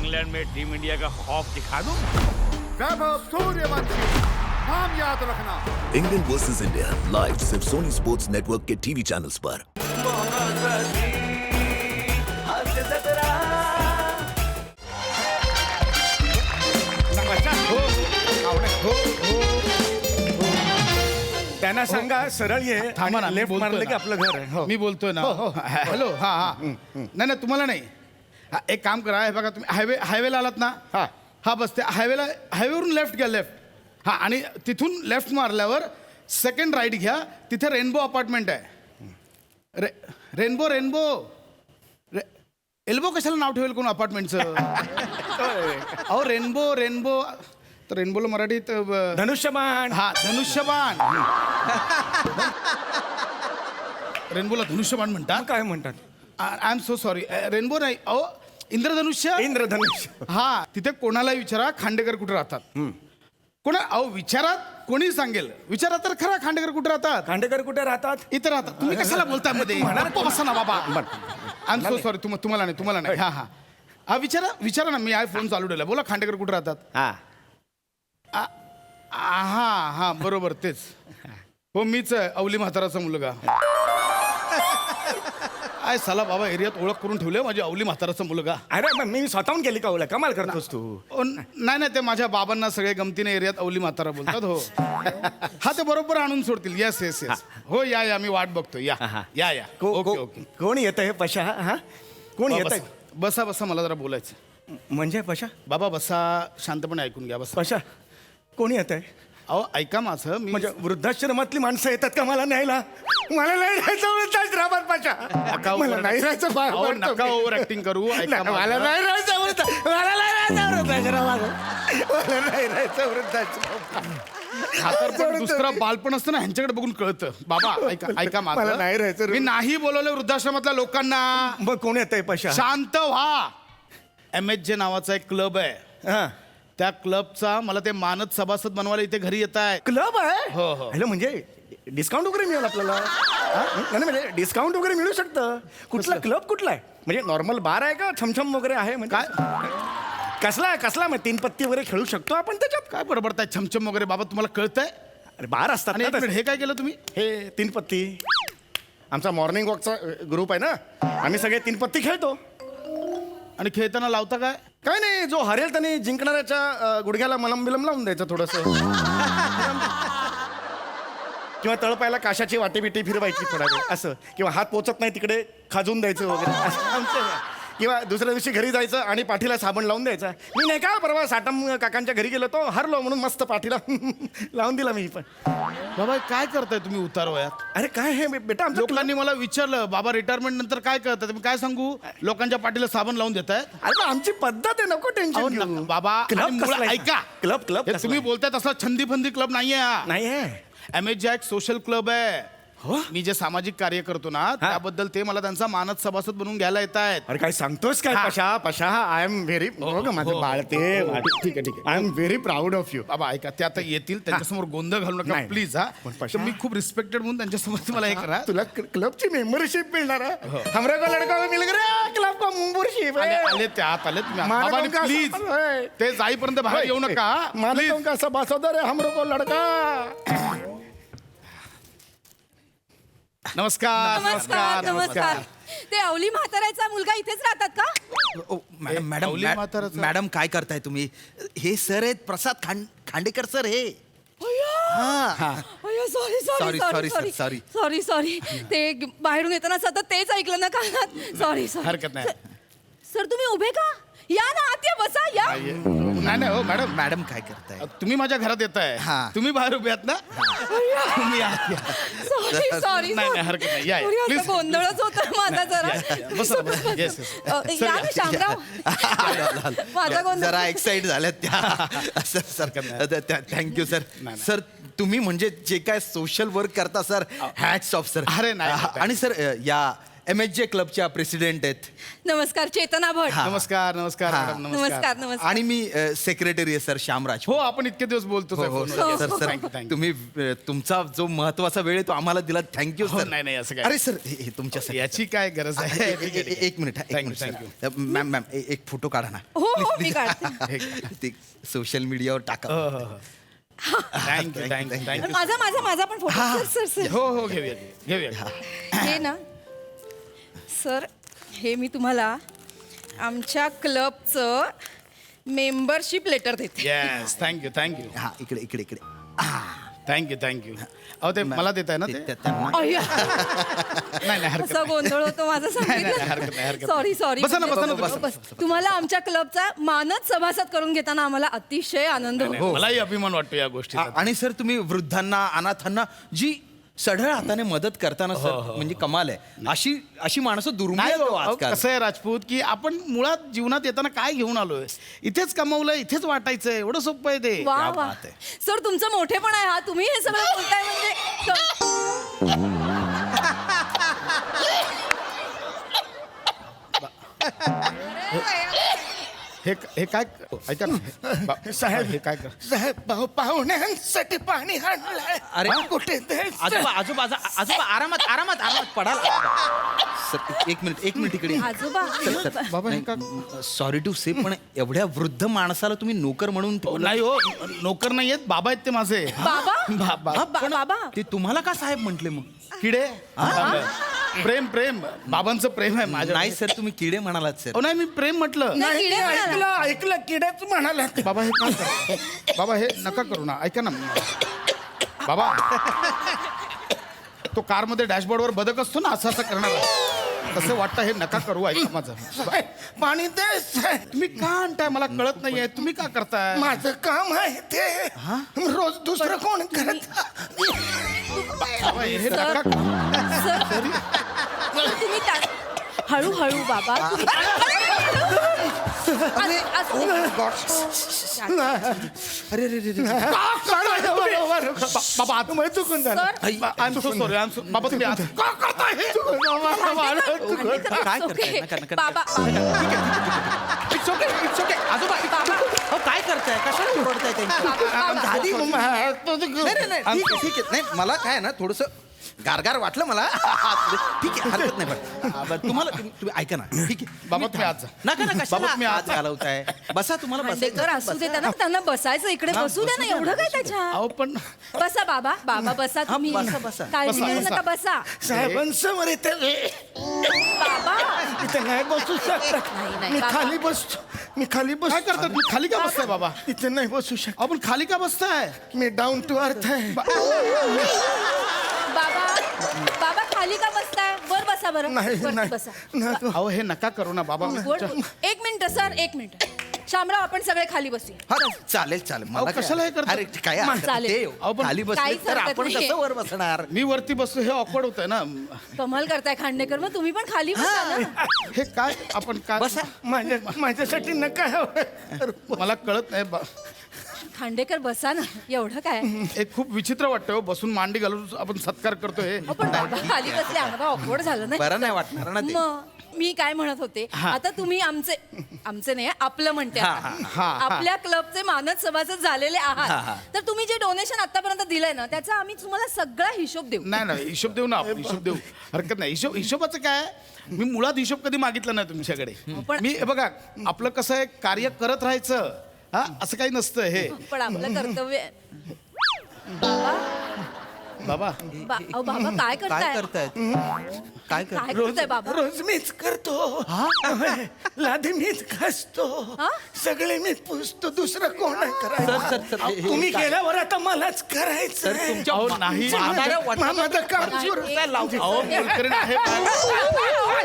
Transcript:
England में team India का खौफ दिखा दूं? वैभव सूर्यवंशी, नाम याद रखना। इंग्लैंड वर्सेस इंडिया लाइव सिर्फ सोनी स्पोर्ट्स नेटवर्क के टीवी चैनल्स पर। त्यांना सांगा सरळ ये थांबा ना, मी लेफ्ट बोलतोय मारलं की ना. आपलं घर आहे हो. मी बोलतोय ना. हॅलो, हा हा नाही नाही तुम्हाला नाही. हा, एक काम करा, हे बघा तुम्ही हायवेला आलात ना. हा. हा बस ते हायवेवरून लेफ्ट घ्या, लेफ्ट. हा, आणि तिथून लेफ्ट मारल्यावर सेकंड राईट घ्या, तिथे रेनबो अपार्टमेंट आहे. रेनबो रेनबो एल्बो कशाला नाव ठेवेल कोण अपार्टमेंटचं? अहो रेनबो रेनबो तर रेनबोला मराठीत धनुष्यबाण. हा धनुष्यबाण. रेनबोला धनुष्यबाण म्हणतात. काय म्हणतात? I am so sorry. Rainbow नाही, अहो इंद्रधनुष्य. इंद्रधनुष्य. हा, तिथे कोणाला विचारा खांडेकर कुठे राहतात. अहो विचारात कोणी सांगेल. विचारा तर खरा खांडेकर कुठे राहतात. खांडेकर कुठे राहतात? इथं राहतात. तुम्ही कशाला बोलताय मध्ये? गप्प बसा ना बाबा. I am so sorry. तुम्हाला नाही. हा हा हा, विचारा ना. मी फोन चालू ठेवला. बोला खांडेकर कुठे राहतात. हा हा बरोबर तेच. हो मीच आहे, अवली म्हाताराचा मुलगा. आय साला बाबा, एरियात ओळख करून ठेवले माझी, अवली म्हाताराचा मुलगा. अरे मग मी स्वतःहून केली का ओळख? कमाल करतोस तू. नाही नाही, ते माझ्या बाबांना सगळे गमतीने एरियात अवली म्हातारा बोलतात. हो हा, ते बरोबर आणून सोडतील. Yes yes yes. हो या मी वाट बघतो. या या या. Okay okay. कोण येत आहे पशा? हा, कोण येत आहे? बसा बसा, मला जरा बोलायचं. म्हणजे पशा? बाबा बसा, शांतपणे ऐकून घ्या. बसा. पशा कोणी येत आहे? अहो ऐका माझं. मी म्हणजे वृद्धाश्रमातली माणसं येतात का मला न्यायला? मला नाही राहायचं वृद्धाश्रमात पशा. मला नाही राहायचं. अहो, नका ओव्हर ऍक्टिंग करू. ऐका मला माझं. नाही राहायचं मला नाही राहायचं वृद्धाश्रमात. मला नाही राहायचं वृद्धाश्रमात. हा तर पण दुसरं बालपण असतं ना, ह्यांच्याकडे बघून कळतं. बाबा ऐका मला माझं. नाही राहायचं. मी नाही बोलवलं वृद्धाश्रमातल्या लोकांना. मग कोण येत आहे पशा? शांत व्हा. MHJ नावाचा एक क्लब आहे. हा, त्या क्लबचा मला ते मानद सभासद बनवायला इथे घरी येत आहे. क्लब आहे? हो, हो. हॅलो, म्हणजे डिस्काउंट वगैरे मिळेल आपल्याला? हा? नाही म्हणजे डिस्काउंट वगैरे मिळू शकतं. कुठला क्लब कुठला आहे? म्हणजे नॉर्मल बार आहे का छमछम वगैरे आहे? म्हणजे कसला मग 3 पत्ती वगैरे खेळू शकतो आपण त्याच्यात? काय बडबडताय छमछम वगैरे? बाबा तुम्हाला कळतंय? अरे बार असतात आणि ना एक मिनिट, तसे. हे काय केलं तुम्ही? हे 3 पत्ती आमचा मॉर्निंग वॉकचा ग्रुप आहे ना, आम्ही सगळे 3 पत्ती खेळतो. आणि खेळताना लावता काय? काय नाही, जो हरेल त्याने जिंकणाऱ्याच्या गुडघ्याला मलम बिलम लावून द्यायचं थोडंसं. किंवा तळपायला काशाची वाटी बिटी फिरवायची थोडा वेळ असं. किंवा हात पोचत नाही तिकडे खाजून द्यायचं वगैरे असं आमचं. किंवा दुसऱ्या दिवशी घरी जायचं आणि पाठीला साबण लावून द्यायचा. मी नाही का परवा साटम काकांच्या घरी गेलो तो, हरलो म्हणून मस्त पाठीला लावून दिला मी पण. बाबा काय करताय तुम्ही उतार वयात? अरे काय हे बेटा, आमचं लोकांनी मला विचारलं, बाबा रिटायरमेंट नंतर काय करताय? तुम्ही काय सांगू? लोकांच्या पाठीला साबण लावून देताय. अरे पण आमची पद्धत आहे, नको टेन्शन घेऊ. बाबा क्लब आणि मुळात कसला आहे? ऐका. क्लब हे तुम्ही बोलताय तसा छंदी फंदी क्लब नाहीये हा. नाही आहे. MHJ एक सोशल क्लब आहे. हो? मी जे सामाजिक कार्य करतो ना, त्याबद्दल ते मला त्यांचा मानद सभासद बनवून घ्यायला येत आहेत. अरे काय सांगतोस काय? पशा आय एम व्हेरी माझं बाळ ते. ठीक आहे I am very proud of you. बाबा ऐका, ते आता येतील, त्यांच्यासमोर गोंधळ घालू नका नाही. प्लीज. हा पण पशा- तर मी खूप रिस्पेक्टेड म्हणून त्यांच्यासमोर मला हे करा. तुला क्लबची मेंबरशिप मिळणार आहे. हमरा को लड़का मिल गया क्लब का मेंबरशिप. आले ते आत आले तुम्ही प्लीज. ते जाईपर्यंत बाहेर येऊ नका प्लीज. का सभासदर है हमरो को लड़का. नमस्कार नमस्कार नमस्कार. ते अवली म्हाताऱ्याचा मुलगा इथेच राहतात का? मॅडम अवली म्हाताराचं- मॅडम काय करताय तुम्ही? हे सर आहेत प्रसाद खांडेकर सर. हे sorry Sorry, sorry sorry, sir, sorry. Sorry sorry. ते बाहेरून येताना सतत तेच ऐकलं ना कानात. Sorry sorry. हरकत नाही. सर तुम्ही उभे का? या ना आत या, बसा या. नाही हो मॅडम, मॅडम काय करताय? तुम्ही माझ्या घरात येताय. हा. तुम्ही बाहेर उभे आहात ना. तुम्ही आत या. Sorry sorry. नाही, नाही, हरकत नाही. या, या. सॉरी, आता Please. गोंधळच होता माझा जरा. बसा बसा. Yes yes. या ना शामराव. माझा गोंधळ. जरा एक्साइट झाल्यात त्या. Sir thank you sir. सर तुम्ही म्हणजे जे काय सोशल वर्क करता सर, हॅट्स ऑफ सर. अरे नाही. आणि सर MHJ क्लबच्या प्रेसिडेंट आहेत. नमस्कार चेतना भट. नमस्कार नमस्कार हा. मॅडम नमस्कार नमस्कार. आणि मी सेक्रेटरी आहे सर श्यामराज. हो आपण इतके दिवस बोलतो हो, हो, हो, सर हो. Sir Thank you. तुम्ही तुमचा जो महत्वाचा वेळ आहे तो आम्हाला दिला. थँक्यू हो, सर. नाही, नाही, असं काय. अरे सर हे तुमच्यासाठी. याची काय गरज आहे एक मिनिट हा, एक Thank you, minute thank sir. Ma'am ma'am एक फोटो काढा ना. हो हो मी काढते. ते सोशल मीडियावर टाका. थँक्यू थँक्यू थँक्यू माझा माझा माझा पण फोटो सर सर सर. हो हो घेऊया घेऊया हे ना सर हे मी तुम्हाला आमच्या क्लबचं मेंबरशिप लेटर देते. येस थँक्यू थँक्यू हा इकडे इकडे इकडे. थँक्यू थँक्यू अहो ते मला देत आहे ना ते त्यांना- अय्या, नाही नाही हरकत असा गोंधळ होतो माझा नाही, नाही, हरकत नाही, हरकत सॉरी सॉरी बसा ना, बसा ना, बसा, बस तुम्हाला आमच्या क्लबचा मानद सभासद करून घेताना आम्हाला अतिशय आनंद नाही. होतो. मलाही अभिमान वाटतो या गोष्टीचा. आणि सर तुम्ही वृद्धांना अनाथांना जी सढळ हाताने मदत करताना सर म्हणजे कमाल आहे. अशी अशी माणसं दुर्मिळ नाही आहेत हो, हो अहो, आजकाल. कसं आहे राजपूत की आपण मुळात जीवनात येताना काय घेऊन आलोय इथेच कमवलंय इथेच वाटायचंय एवढं सोपं आहे ते. वा क्या वा बात आहे. सर तुमचं मोठेपण आहे हा तुम्ही हे सगळं बोलताय म्हणजे हे काय ऐका ना साहेब हे काय कर साहेब पाहुण्यांसाठी पाणी आणलंय. अरे कुठे ते? आजोबा आजोबा आजोबा आरामात आरामात आरामात पडाल. सर एक मिनिट इकडे. आजोबा बाबा हे का सॉरी टू से पण एवढ्या वृद्ध माणसाला तुम्ही नोकर म्हणून ठेवलं. नाही हो नोकर नाही आहेत बाबा आहेत ते माझे बाबा बाबा ते तुम्हाला का साहेब म्हटले मग? किडे प्रेम प्रेम बाबांचं प्रेम आहे माझ्या नाही सर तुम्ही किडे म्हणालात सर. अहो नाही मी प्रेम म्हटलं नाही, किडे म्हणाला. ऐकलं किड्याच म्हणाला. बाबा हे काय करा बाबा हे नका करू ना ऐका ना बाबा तो कारमध्ये डॅशबोर्डवर बदक असतो ना असं असं करणार तसं वाटतं हे नका करू ऐका माझं साहेब, पाणी दे साहेब. तुम्ही का आणताय मला कळत नाहीये तुम्ही का करताय माझं काम आहे ते रोज दुसरं कोण करत. बाबा, हे सर नका करू. सर तुम्ही हळूहळू बाबा अरे रे रे रे. बाबा आता चुकून झालं sir I am so sorry बाबा तुम्ही आता का करताय हे? काय करताय? नका, नका. बाबा It's okay, it's okay. आजोबा अहो, काय करताय कशाला ओरडताय त्यांची? झाली नाही नाही नाही ठीक आहे ठीक आहे. नाही मला काय आहे ना थोडस गारगार वाटलं मला. ठीक आहे हरकत नाही पण तुम्हाला तुम्ही ऐका ना ठीक आहे बाबा तुम्ही आज जा. नका नका बाबा, तुम्ही आज घालवताय. बसा तुम्हाला खांडेकर असू दे त्यांना त्यांना बसायचं इकडे बसू द्या ना एवढं काय त्याच्या अहो पण बसा बाबा बाबा बसा तुम्ही बसा, बसा. काळजी बसा, करू बसा. नका बसा साहेबांसमोर इथे बाबा इथे नाही बसू शकत. नाही, नाही, मी बाबा. खाली बसतो. मी खाली बस. काय करतात तुम्ही खाली का बसताय बाबा इथे नाही बसू शकत. अहो पण खाली का बसताय मी डाऊन टू अर्थ आहे. बाबा बाबा खाली का बसताय वर बसा बरं नाही वरती नाही बसा नाही. अहो हे नका करू ना बाबा वर- एक मिनिट सर एक मिनिट शामराव आपण सगळे खाली बसूया हा चालेल चालेल मला अहो, कशाला हे काय- करता? अरे काय हरकत चालेल. नाही. अहो, पण खाली बसले काहीच तर हरकत आपण नाहीये. कसं वर बसणार? मी वरती बसतो हे ऑकवर्ड होत आहे ना कमाल करताय खांडेकर मग तुम्ही पण खाली बसा ना हे काय आपण काय बसा. माझ्यासाठी नका हवं. मला कळत नाही खांडेकर बसा ना एवढं काय हे खूप विचित्र वाटतं हो, बसून मांडी घालून आपण सत्कार करतोय आपण बाबा खाली बसले आम्हाला ऑकवर्ड झालं नाही बरं नाही वाटणार ना ते. मग मी काय म्हणत होते आता तुम्ही आमचे नाही आपलं म्हणते हा, आता. हा. आपल्या क्लबचे मानद सभासद झालेले आहात तर तुम्ही जे डोनेशन आतापर्यंत दिलंय ना त्याचा आम्ही तुम्हाला सगळा हिशोब देऊ नाही नाही हिशोब देऊ ना आपण, हिशोब देऊ हरकत नाही हिशोबाचं काय मी मुळात हिशोब कधी मागितला नाही तुमच्याकडे पण- मी हे बघा आपलं कसं आहे कार्य करत राहायचं हा असं काही नसतं हे पण आपलं कर्तव्य आहे. बाबा बाबा अहो, बाबा काय काय करताय करतायत काय कर काय करताय बाबा रोज मीच करतो. लादी मीच घासतो. हा? सगळे मी पुसतो. दुसरं कोण आहे सर, करायचं? सर, सर, हे- हे तुम्ही काय? केल्यावर आता मलाच करायचं सर आहे. तुमच्या अहो, नाही. म्हाताऱ्या वाटणाला माझं काम सुरू एक- अहो मोलकरीण आहे बाबा,